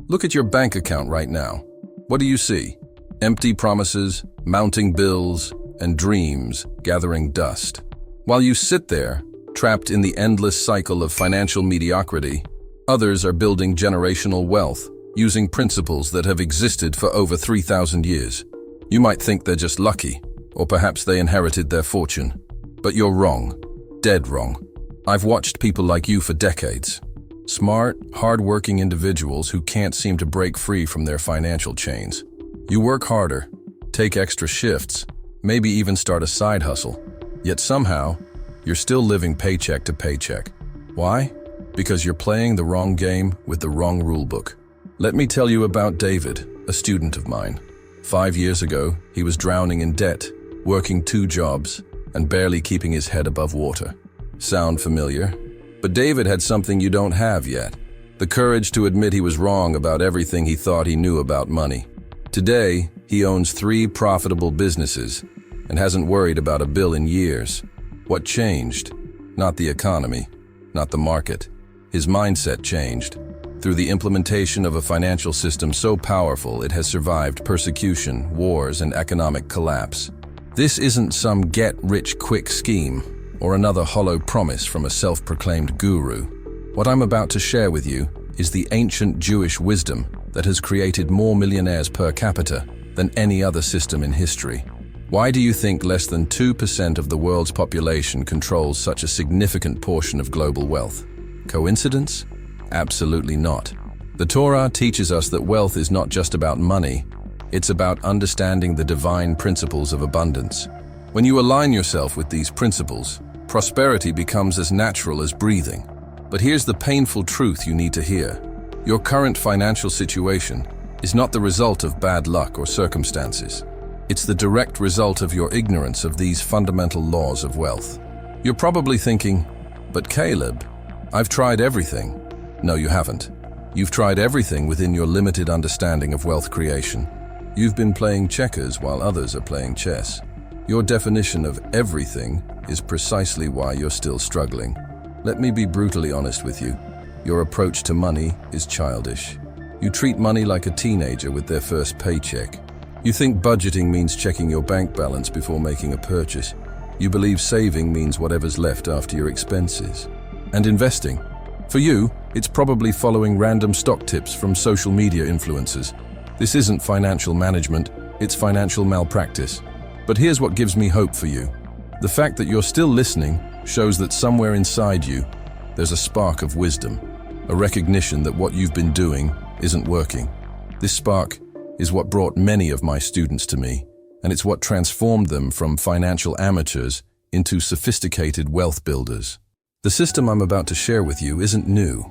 Look at your bank account right now. What do you see? Empty promises, mounting bills, and dreams gathering dust. While you sit there, trapped in the endless cycle of financial mediocrity, others are building generational wealth using principles that have existed for over 3,000 years. You might think they're just lucky, or perhaps they inherited their fortune. But you're wrong. Dead wrong. I've watched people like you for decades. Smart, hard-working individuals who can't seem to break free from their financial chains. You work harder, take extra shifts, maybe even start a side hustle. Yet somehow, you're still living paycheck to paycheck. Why? Because you're playing the wrong game with the wrong rulebook. Let me tell you about David, a student of mine. 5 years ago, he was drowning in debt, working 2 jobs, and barely keeping his head above water. Sound familiar? But David had something you don't have yet. The courage to admit he was wrong about everything he thought he knew about money. Today, he owns 3 profitable businesses and hasn't worried about a bill in years. What changed? Not the economy, not the market. His mindset changed. Through the implementation of a financial system so powerful it has survived persecution, wars, and economic collapse. This isn't some get-rich-quick scheme or another hollow promise from a self-proclaimed guru. What I'm about to share with you is the ancient Jewish wisdom that has created more millionaires per capita than any other system in history. Why do you think less than 2% of the world's population controls such a significant portion of global wealth? Coincidence? Absolutely not. The Torah teaches us that wealth is not just about money, it's about understanding the divine principles of abundance. When you align yourself with these principles, prosperity becomes as natural as breathing. But here's the painful truth you need to hear. Your current financial situation is not the result of bad luck or circumstances. It's the direct result of your ignorance of these fundamental laws of wealth. You're probably thinking, but Caleb, I've tried everything. No, you haven't. You've tried everything within your limited understanding of wealth creation. You've been playing checkers while others are playing chess. Your definition of everything is precisely why you're still struggling. Let me be brutally honest with you. Your approach to money is childish. You treat money like a teenager with their first paycheck. You think budgeting means checking your bank balance before making a purchase. You believe saving means whatever's left after your expenses. And investing. For you, it's probably following random stock tips from social media influencers. This isn't financial management, it's financial malpractice. But here's what gives me hope for you. The fact that you're still listening shows that somewhere inside you, there's a spark of wisdom, a recognition that what you've been doing isn't working. This spark is what brought many of my students to me, and it's what transformed them from financial amateurs into sophisticated wealth builders. The system I'm about to share with you isn't new.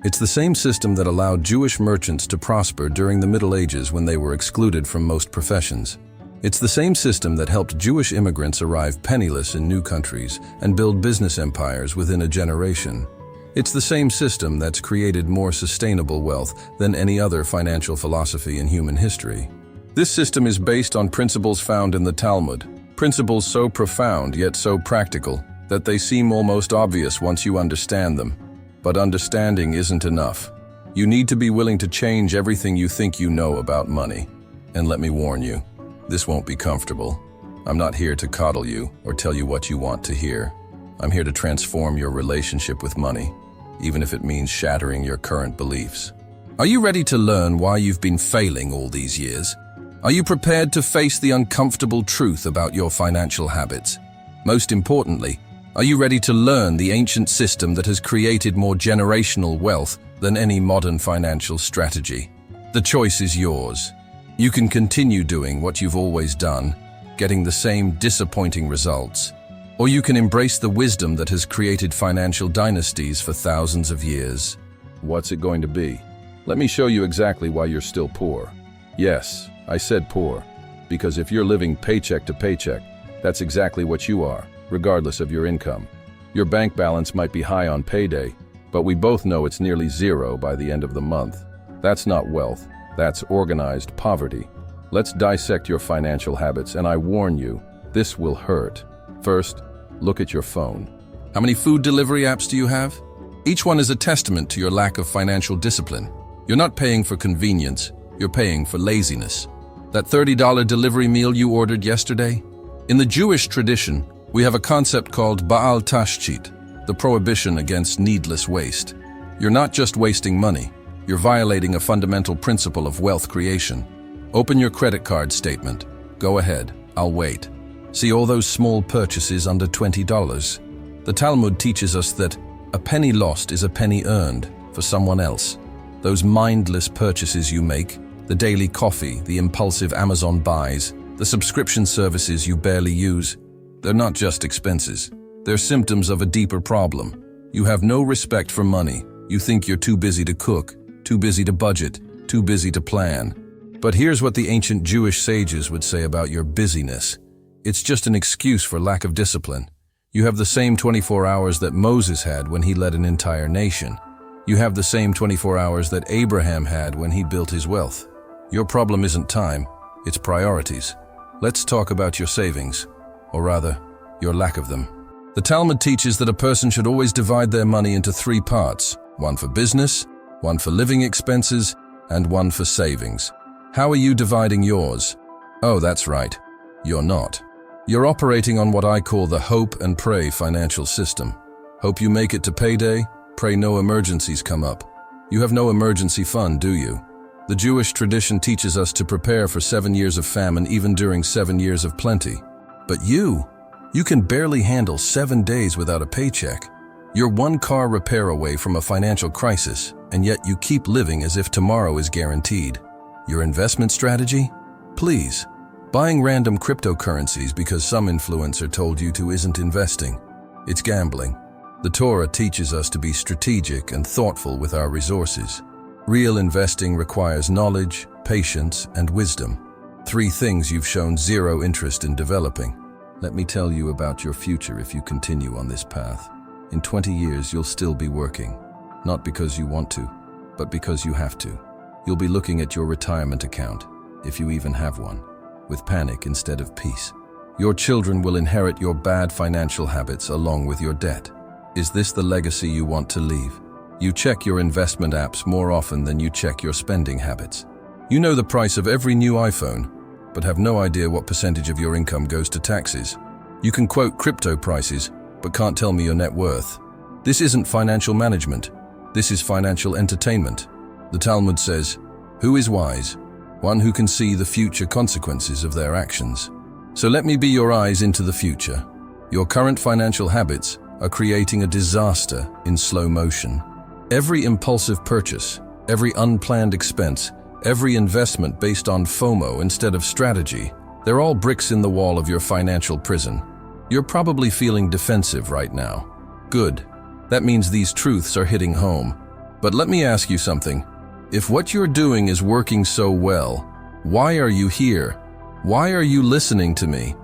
It's the same system that allowed Jewish merchants to prosper during the Middle Ages when they were excluded from most professions. It's the same system that helped Jewish immigrants arrive penniless in new countries and build business empires within a generation. It's the same system that's created more sustainable wealth than any other financial philosophy in human history. This system is based on principles found in the Talmud, principles so profound yet so practical that they seem almost obvious once you understand them. But understanding isn't enough. You need to be willing to change everything you think you know about money. And let me warn you, this won't be comfortable. I'm not here to coddle you or tell you what you want to hear. I'm here to transform your relationship with money, even if it means shattering your current beliefs. Are you ready to learn why you've been failing all these years? Are you prepared to face the uncomfortable truth about your financial habits? Most importantly, are you ready to learn the ancient system that has created more generational wealth than any modern financial strategy? The choice is yours. You can continue doing what you've always done, getting the same disappointing results, or you can embrace the wisdom that has created financial dynasties for thousands of years. What's it going to be? Let me show you exactly why you're still poor. Yes, I said poor, because if you're living paycheck to paycheck, that's exactly what you are, regardless of your income. Your bank balance might be high on payday, but we both know it's nearly zero by the end of the month. That's not wealth, that's organized poverty. Let's dissect your financial habits, and I warn you, this will hurt. First, look at your phone. How many food delivery apps do you have? Each one is a testament to your lack of financial discipline. You're not paying for convenience, you're paying for laziness. That $30 delivery meal you ordered yesterday? In the Jewish tradition, we have a concept called Ba'al Tashchit, the prohibition against needless waste. You're not just wasting money, you're violating a fundamental principle of wealth creation. Open your credit card statement. Go ahead, I'll wait. See all those small purchases under $20? The Talmud teaches us that a penny lost is a penny earned for someone else. Those mindless purchases you make, the daily coffee, the impulsive Amazon buys, the subscription services you barely use, they're not just expenses. They're symptoms of a deeper problem. You have no respect for money. You think you're too busy to cook, too busy to budget, too busy to plan. But here's what the ancient Jewish sages would say about your busyness. It's just an excuse for lack of discipline. You have the same 24 hours that Moses had when he led an entire nation. You have the same 24 hours that Abraham had when he built his wealth. Your problem isn't time, it's priorities. Let's talk about your savings, or rather, your lack of them. The Talmud teaches that a person should always divide their money into 3 parts, one for business, one for living expenses, and one for savings. How are you dividing yours? Oh, that's right. You're not. You're operating on what I call the hope and pray financial system. Hope you make it to payday, pray no emergencies come up. You have no emergency fund, do you? The Jewish tradition teaches us to prepare for 7 years of famine even during 7 years of plenty. But you can barely handle 7 days without a paycheck. You're 1 car repair away from a financial crisis, and yet you keep living as if tomorrow is guaranteed. Your investment strategy? Please. Buying random cryptocurrencies because some influencer told you to isn't investing. It's gambling. The Torah teaches us to be strategic and thoughtful with our resources. Real investing requires knowledge, patience, and wisdom. 3 things you've shown zero interest in developing. Let me tell you about your future if you continue on this path. In 20 years, you'll still be working. Not because you want to, but because you have to. You'll be looking at your retirement account, if you even have one, with panic instead of peace. Your children will inherit your bad financial habits along with your debt. Is this the legacy you want to leave? You check your investment apps more often than you check your spending habits. You know the price of every new iPhone, but have no idea what percentage of your income goes to taxes. You can quote crypto prices, but can't tell me your net worth. This isn't financial management. This is financial entertainment. The Talmud says, "Who is wise? One who can see the future consequences of their actions." So let me be your eyes into the future. Your current financial habits are creating a disaster in slow motion. Every impulsive purchase, every unplanned expense, every investment based on FOMO instead of strategy, they're all bricks in the wall of your financial prison. You're probably feeling defensive right now. Good. That means these truths are hitting home. But let me ask you something. If what you're doing is working so well, why are you here? Why are you listening to me?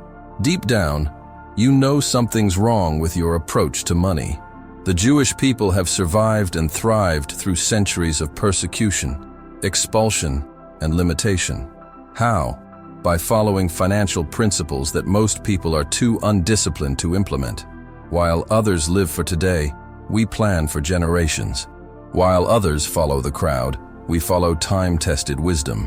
Deep down, you know something's wrong with your approach to money. The Jewish people have survived and thrived through centuries of persecution, expulsion, and limitation. How? By following financial principles that most people are too undisciplined to implement. While others live for today, we plan for generations. While others follow the crowd, we follow time-tested wisdom.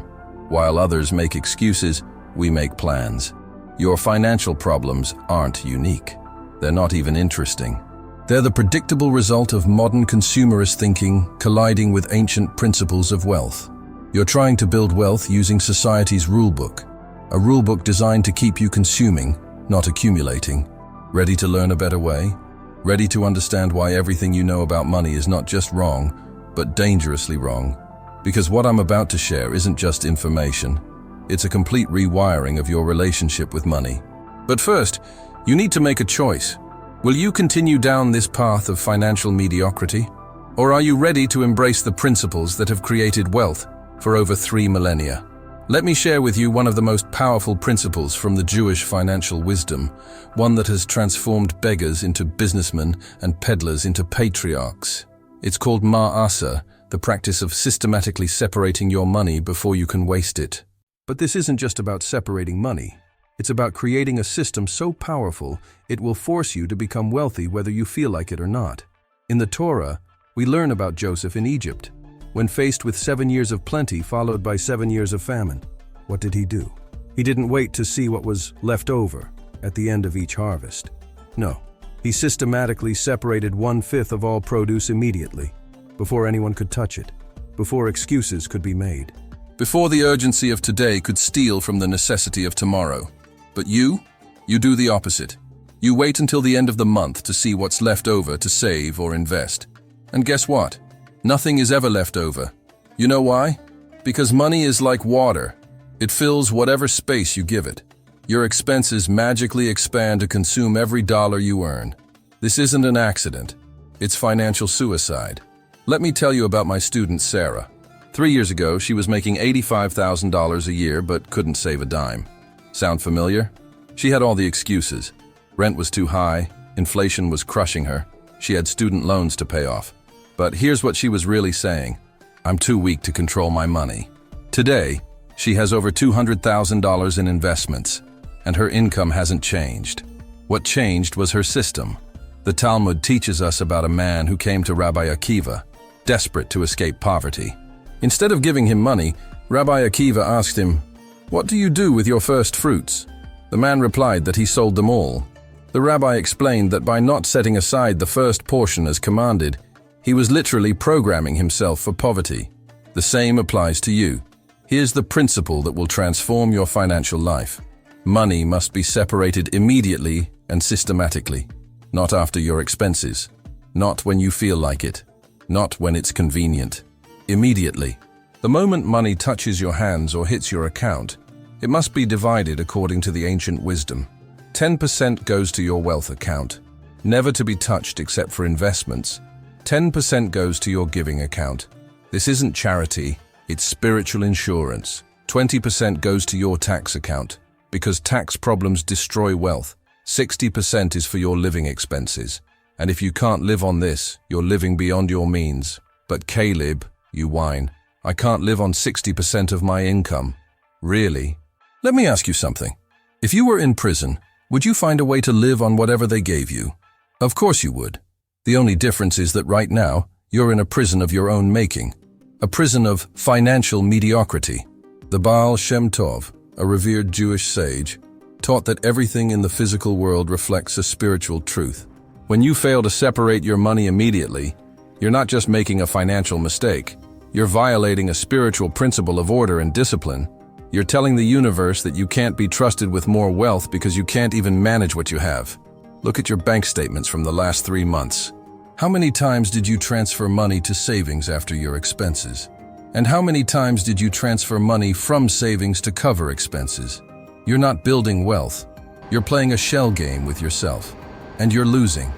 While others make excuses, we make plans. Your financial problems aren't unique. They're not even interesting. They're the predictable result of modern consumerist thinking colliding with ancient principles of wealth. You're trying to build wealth using society's rulebook, a rulebook designed to keep you consuming, not accumulating. Ready to learn a better way? Ready to understand why everything you know about money is not just wrong, but dangerously wrong? Because what I'm about to share isn't just information. It's a complete rewiring of your relationship with money. But first, you need to make a choice. Will you continue down this path of financial mediocrity? Or are you ready to embrace the principles that have created wealth for over 3 millennia? Let me share with you one of the most powerful principles from the Jewish financial wisdom, one that has transformed beggars into businessmen and peddlers into patriarchs. It's called Ma'asa, the practice of systematically separating your money before you can waste it. But this isn't just about separating money. It's about creating a system so powerful it will force you to become wealthy whether you feel like it or not. In the Torah, we learn about Joseph in Egypt. When faced with 7 years of plenty followed by 7 years of famine, what did he do? He didn't wait to see what was left over at the end of each harvest. No, he systematically separated 1/5 of all produce immediately, before anyone could touch it, before excuses could be made. Before the urgency of today could steal from the necessity of tomorrow. But you do the opposite. You wait until the end of the month to see what's left over to save or invest. And guess what? Nothing is ever left over. You know why? Because money is like water. It fills whatever space you give it. Your expenses magically expand to consume every dollar you earn. This isn't an accident. It's financial suicide. Let me tell you about my student Sarah. 3 years ago, she was making $85,000 a year but couldn't save a dime. Sound familiar? She had all the excuses. Rent was too high, inflation was crushing her, she had student loans to pay off. But here's what she was really saying: I'm too weak to control my money. Today, she has over $200,000 in investments, and her income hasn't changed. What changed was her system. The Talmud teaches us about a man who came to Rabbi Akiva, desperate to escape poverty. Instead of giving him money, Rabbi Akiva asked him, "What do you do with your first fruits?" The man replied that he sold them all. The rabbi explained that by not setting aside the first portion as commanded, he was literally programming himself for poverty. The same applies to you. Here's the principle that will transform your financial life. Money must be separated immediately and systematically, not after your expenses, not when you feel like it, not when it's convenient. Immediately. The moment money touches your hands or hits your account, it must be divided according to the ancient wisdom. 10% goes to your wealth account, never to be touched except for investments. 10% goes to your giving account. This isn't charity, it's spiritual insurance. 20% goes to your tax account, because tax problems destroy wealth. 60% is for your living expenses. And if you can't live on this, you're living beyond your means. But Caleb, you whine, I can't live on 60% of my income. Really? Let me ask you something. If you were in prison, would you find a way to live on whatever they gave you? Of course you would. The only difference is that right now, you're in a prison of your own making. A prison of financial mediocrity. The Baal Shem Tov, a revered Jewish sage, taught that everything in the physical world reflects a spiritual truth. When you fail to separate your money immediately, you're not just making a financial mistake. You're violating a spiritual principle of order and discipline. You're telling the universe that you can't be trusted with more wealth because you can't even manage what you have. Look at your bank statements from the last 3 months. How many times did you transfer money to savings after your expenses? And how many times did you transfer money from savings to cover expenses? You're not building wealth. You're playing a shell game with yourself. And you're losing.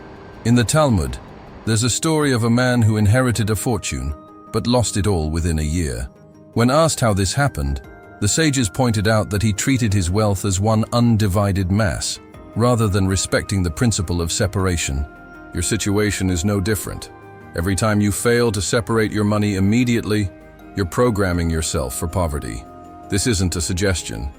In the Talmud, there's a story of a man who inherited a fortune, but lost it all within a year. When asked how this happened, the sages pointed out that he treated his wealth as one undivided mass, rather than respecting the principle of separation. Your situation is no different. Every time you fail to separate your money immediately, you're programming yourself for poverty. This isn't a suggestion.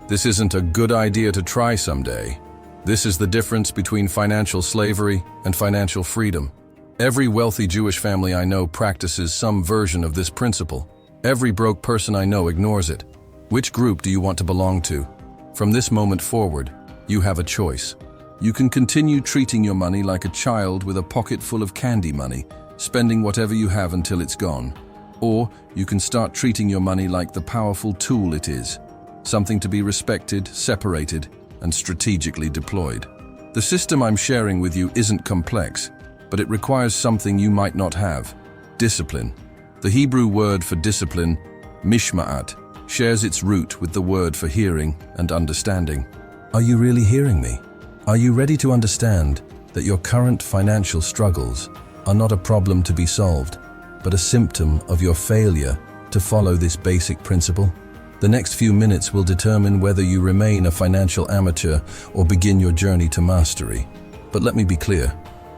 This isn't a good idea to try someday. This is the difference between financial slavery and financial freedom. Every wealthy Jewish family I know practices some version of this principle. Every broke person I know ignores it. Which group do you want to belong to? From this moment forward, you have a choice. You can continue treating your money like a child with a pocket full of candy money, spending whatever you have until it's gone. Or you can start treating your money like the powerful tool it is, something to be respected, separated, and strategically deployed. The system I'm sharing with you isn't complex, but it requires something you might not have: discipline. The Hebrew word for discipline, mishma'at, shares its root with the word for hearing and understanding. Are you really hearing me? Are you ready to understand that your current financial struggles are not a problem to be solved, but a symptom of your failure to follow this basic principle? The next few minutes will determine whether you remain a financial amateur or begin your journey to mastery. But let me be clear.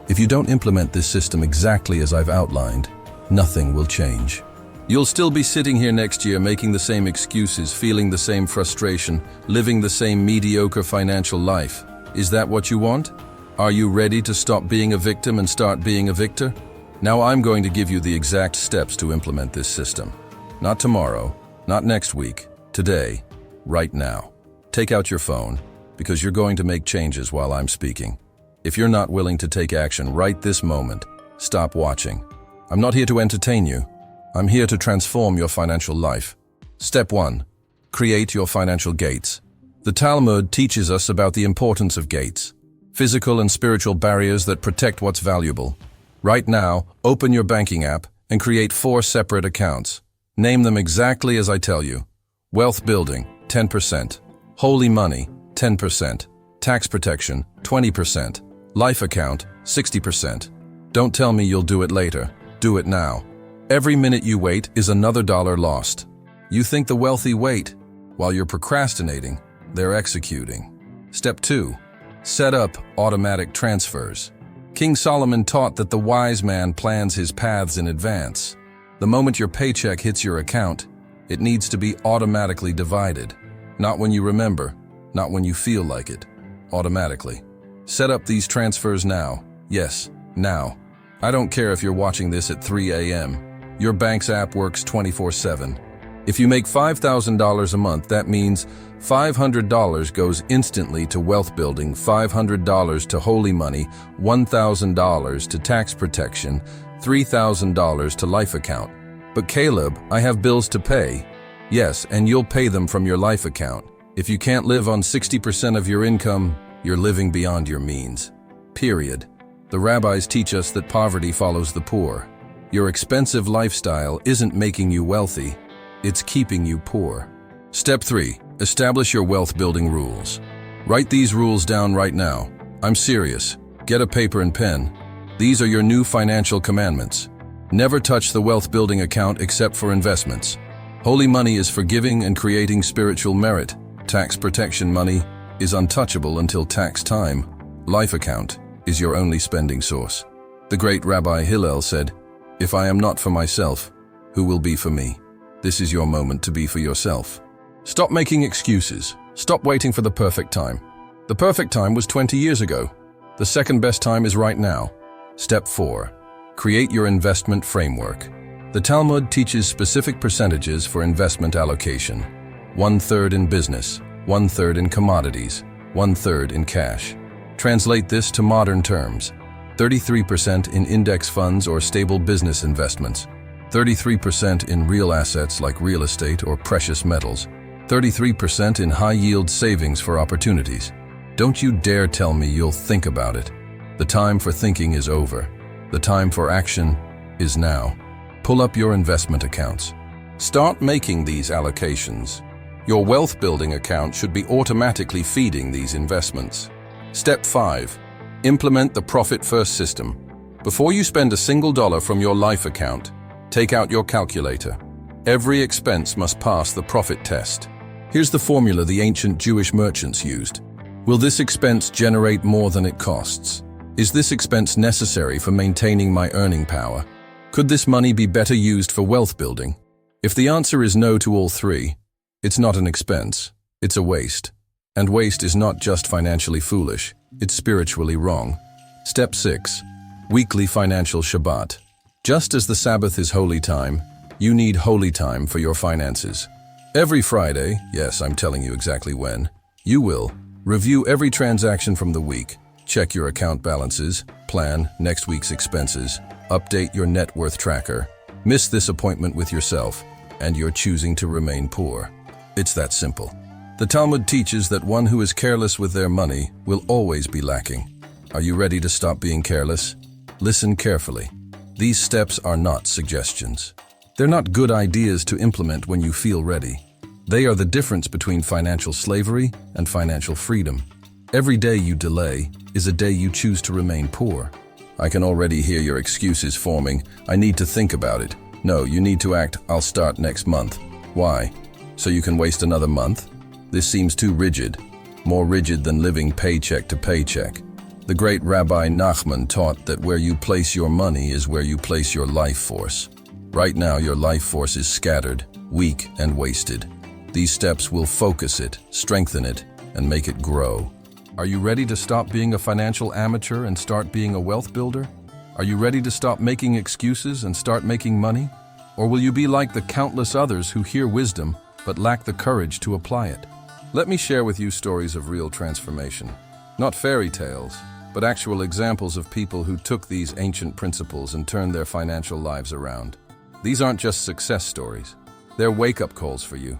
If you don't implement this system exactly as I've outlined, nothing will change. You'll still be sitting here next year making the same excuses, feeling the same frustration, living the same mediocre financial life. Is that what you want? Are you ready to stop being a victim and start being a victor? Now I'm going to give you the exact steps to implement this system. Not tomorrow, not next week, today, right now. Take out your phone, because you're going to make changes while I'm speaking. If you're not willing to take action right this moment, stop watching. I'm not here to entertain you. I'm here to transform your financial life. Step 1. Create your financial gates. The Talmud teaches us about the importance of gates, physical and spiritual barriers that protect what's valuable. Right now, open your banking app and create 4 separate accounts. Name them exactly as I tell you. Wealth building, 10%. Holy money, 10%. Tax protection, 20%. Life account, 60%. Don't tell me you'll do it later. Do it now. Every minute you wait is another dollar lost. You think the wealthy wait. While you're procrastinating, they're executing. Step 2. Set up automatic transfers. King Solomon taught that the wise man plans his paths in advance. The moment your paycheck hits your account, it needs to be automatically divided. Not when you remember, not when you feel like it. Automatically. Set up these transfers now. Yes, now. I don't care if you're watching this at 3 a.m. Your bank's app works 24/7. If you make $5,000 a month, that means $500 goes instantly to wealth building, $500 to holy money, $1,000 to tax protection, $3,000 to life account. But Caleb, I have bills to pay. Yes, and you'll pay them from your life account. If you can't live on 60% of your income, you're living beyond your means. Period. The rabbis teach us that poverty follows the poor. Your expensive lifestyle isn't making you wealthy, it's keeping you poor. Step 3. Establish your wealth-building rules. Write these rules down right now. I'm serious. Get a paper and pen. These are your new financial commandments. Never touch the wealth-building account except for investments. Holy money is for giving and creating spiritual merit. Tax protection money is untouchable until tax time. Life account is your only spending source. The great Rabbi Hillel said, "If I am not for myself, who will be for me?" This is your moment to be for yourself. Stop making excuses. Stop waiting for the perfect time. The perfect time was 20 years ago. The second best time is right now. Step 4. Create your investment framework. The Talmud teaches specific percentages for investment allocation. 1/3 in business, 1/3 in commodities, 1/3 in cash. Translate this to modern terms. 33% in index funds or stable business investments. 33% in real assets like real estate or precious metals. 33% in high-yield savings for opportunities. Don't you dare tell me you'll think about it. The time for thinking is over. The time for action is now. Pull up your investment accounts. Start making these allocations. Your wealth-building account should be automatically feeding these investments. Step 5. Implement the profit-first system. Before you spend a single dollar from your life account, take out your calculator. Every expense must pass the profit test. Here's the formula the ancient Jewish merchants used. Will this expense generate more than it costs? Is this expense necessary for maintaining my earning power? Could this money be better used for wealth building? If the answer is no to all 3, it's not an expense, it's a waste. And waste is not just financially foolish, it's spiritually wrong. Step 6. Weekly financial Shabbat. Just as the Sabbath is holy time, you need holy time for your finances. Every Friday, yes, I'm telling you exactly when, you will review every transaction from the week, check your account balances, plan next week's expenses, update your net worth tracker. Miss this appointment with yourself, and you're choosing to remain poor. It's that simple. The Talmud teaches that one who is careless with their money will always be lacking. Are you ready to stop being careless? Listen carefully. These steps are not suggestions. They're not good ideas to implement when you feel ready. They are the difference between financial slavery and financial freedom. Every day you delay is a day you choose to remain poor. I can already hear your excuses forming. I need to think about it. No, you need to act. I'll start next month. Why? So you can waste another month? This seems too rigid. More rigid than living paycheck to paycheck. The great Rabbi Nachman taught that where you place your money is where you place your life force. Right now, your life force is scattered, weak, and wasted. These steps will focus it, strengthen it, and make it grow. Are you ready to stop being a financial amateur and start being a wealth builder? Are you ready to stop making excuses and start making money? Or will you be like the countless others who hear wisdom but lack the courage to apply it? Let me share with you stories of real transformation. Not fairy tales, but actual examples of people who took these ancient principles and turned their financial lives around. These aren't just success stories. They're wake-up calls for you.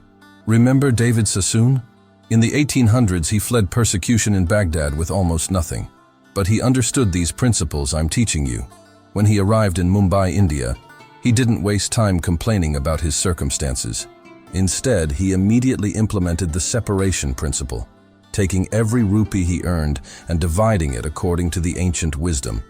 Remember David Sassoon? In the 1800s, he fled persecution in Baghdad with almost nothing. But he understood these principles I'm teaching you. When he arrived in Mumbai, India, he didn't waste time complaining about his circumstances. Instead, he immediately implemented the separation principle, taking every rupee he earned and dividing it according to the ancient wisdom.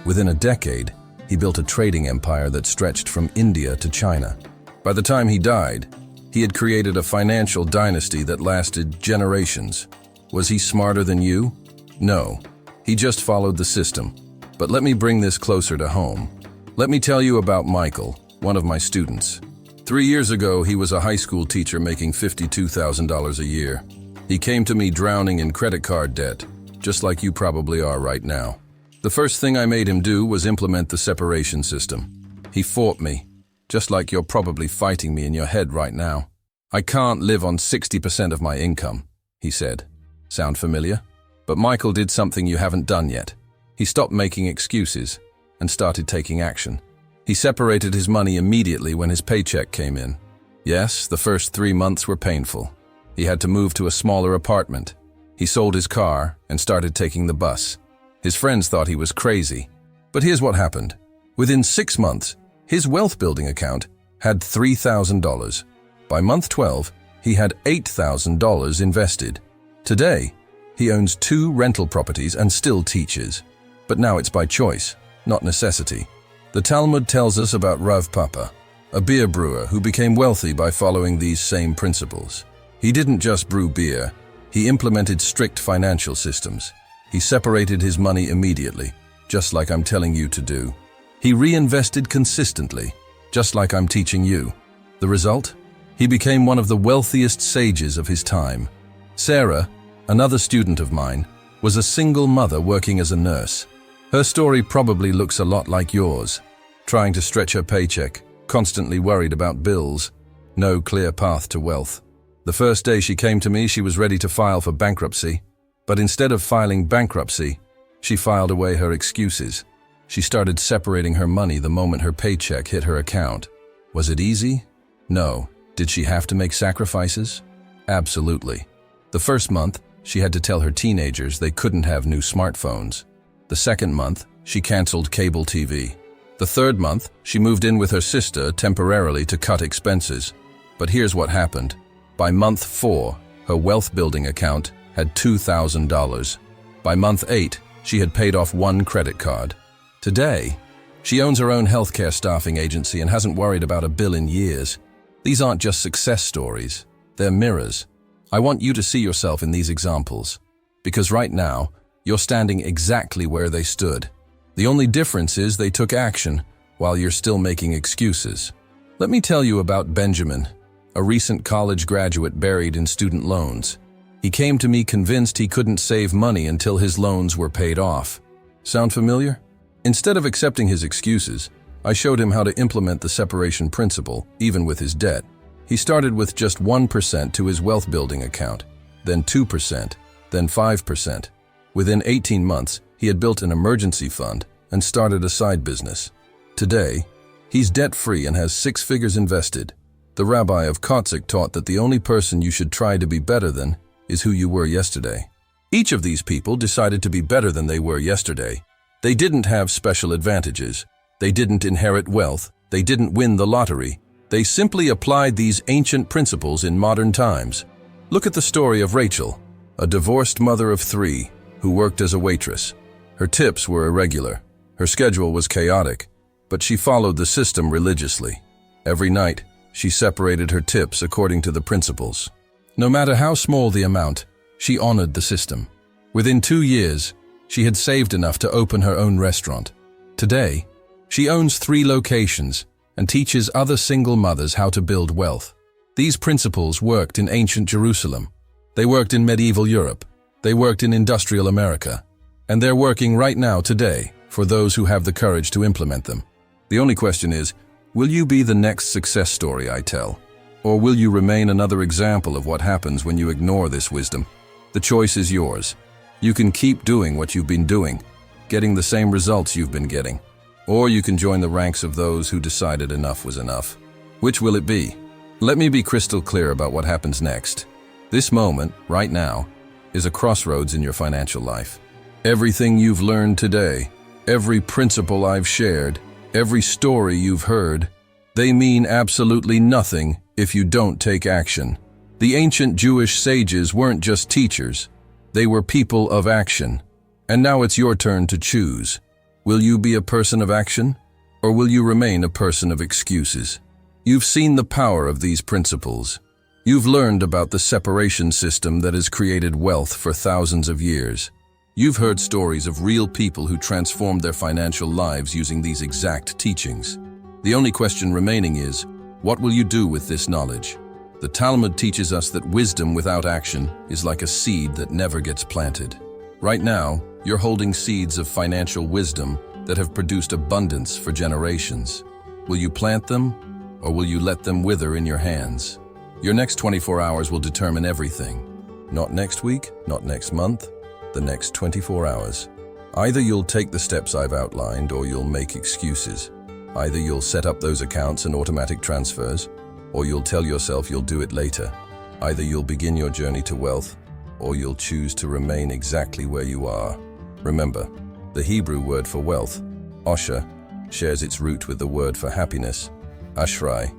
Within a decade, he built a trading empire that stretched from India to China. By the time he died, he had created a financial dynasty that lasted generations. Was he smarter than you? No, he just followed the system. But let me bring this closer to home. Let me tell you about Michael, one of my students. 3 years ago, he was a high school teacher making $52,000 a year. He came to me drowning in credit card debt, just like you probably are right now. The first thing I made him do was implement the separation system. He fought me, just like you're probably fighting me in your head right now. I can't live on 60% of my income, he said. Sound familiar? But Michael did something you haven't done yet. He stopped making excuses and started taking action. He separated his money immediately when his paycheck came in. Yes, the first 3 months were painful. He had to move to a smaller apartment. He sold his car and started taking the bus. His friends thought he was crazy. But here's what happened. Within 6 months, his wealth building account had $3,000. By month 12, he had $8,000 invested. Today, he owns 2 rental properties and still teaches. But now it's by choice, not necessity. The Talmud tells us about Rav Papa, a beer brewer who became wealthy by following these same principles. He didn't just brew beer, he implemented strict financial systems. He separated his money immediately, just like I'm telling you to do. He reinvested consistently, just like I'm teaching you. The result? He became one of the wealthiest sages of his time. Sarah, another student of mine, was a single mother working as a nurse. Her story probably looks a lot like yours. Trying to stretch her paycheck, constantly worried about bills, no clear path to wealth. The first day she came to me, she was ready to file for bankruptcy. But instead of filing bankruptcy, she filed away her excuses. She started separating her money the moment her paycheck hit her account. Was it easy? No. Did she have to make sacrifices? Absolutely. The first month, she had to tell her teenagers they couldn't have new smartphones. The second month, she canceled cable TV. The third month, she moved in with her sister temporarily to cut expenses. But here's what happened. By month 4, her wealth-building account had $2,000. By month 8, she had paid off 1 credit card. Today, she owns her own healthcare staffing agency and hasn't worried about a bill in years. These aren't just success stories, they're mirrors. I want you to see yourself in these examples, because right now, you're standing exactly where they stood. The only difference is they took action while you're still making excuses. Let me tell you about Benjamin, a recent college graduate buried in student loans. He came to me convinced he couldn't save money until his loans were paid off. Sound familiar? Instead of accepting his excuses, I showed him how to implement the separation principle, even with his debt. He started with just 1% to his wealth building account, then 2%, then 5%. Within 18 months, he had built an emergency fund and started a side business. Today, he's debt-free and has 6 figures invested. The rabbi of Kotzik taught that the only person you should try to be better than is who you were yesterday. Each of these people decided to be better than they were yesterday. They didn't have special advantages. They didn't inherit wealth. They didn't win the lottery. They simply applied these ancient principles in modern times. Look at the story of Rachel, a divorced mother of 3 who worked as a waitress. Her tips were irregular. Her schedule was chaotic, but she followed the system religiously. Every night, she separated her tips according to the principles. No matter how small the amount, she honored the system. Within 2 years, she had saved enough to open her own restaurant. Today, she owns 3 locations and teaches other single mothers how to build wealth. These principles worked in ancient Jerusalem. They worked in medieval Europe. They worked in industrial America. And they're working right now today for for those who have the courage to implement them. The only question is, will you be the next success story I tell? Or will you remain another example of what happens when you ignore this wisdom? The choice is yours. You can keep doing what you've been doing, getting the same results you've been getting. Or you can join the ranks of those who decided enough was enough. Which will it be? Let me be crystal clear about what happens next. This moment, right now, is a crossroads in your financial life. Everything you've learned today, every principle I've shared, every story you've heard, they mean absolutely nothing if you don't take action. The ancient Jewish sages weren't just teachers, they were people of action. And now it's your turn to choose. Will you be a person of action, or will you remain a person of excuses? You've seen the power of these principles. You've learned about the separation system that has created wealth for thousands of years. You've heard stories of real people who transformed their financial lives using these exact teachings. The only question remaining is, what will you do with this knowledge? The Talmud teaches us that wisdom without action is like a seed that never gets planted. Right now, you're holding seeds of financial wisdom that have produced abundance for generations. Will you plant them, or will you let them wither in your hands? Your next 24 hours will determine everything. Not next week, not next month, the next 24 hours. Either you'll take the steps I've outlined, or you'll make excuses. Either you'll set up those accounts and automatic transfers, or you'll tell yourself you'll do it later. Either you'll begin your journey to wealth, or you'll choose to remain exactly where you are. Remember, the Hebrew word for wealth, osher, shares its root with the word for happiness, ashrai.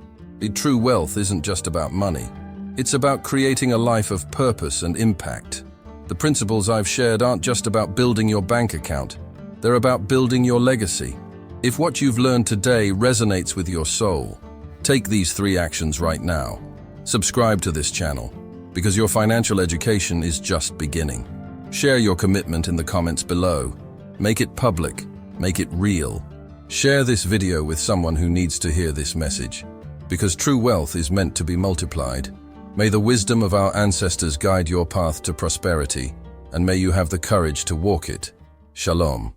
True wealth isn't just about money. It's about creating a life of purpose and impact. The principles I've shared aren't just about building your bank account. They're about building your legacy. If what you've learned today resonates with your soul, take these 3 actions right now. Subscribe to this channel, because your financial education is just beginning. Share your commitment in the comments below. Make it public. Make it real. Share this video with someone who needs to hear this message, because true wealth is meant to be multiplied. May the wisdom of our ancestors guide your path to prosperity, and may you have the courage to walk it. Shalom.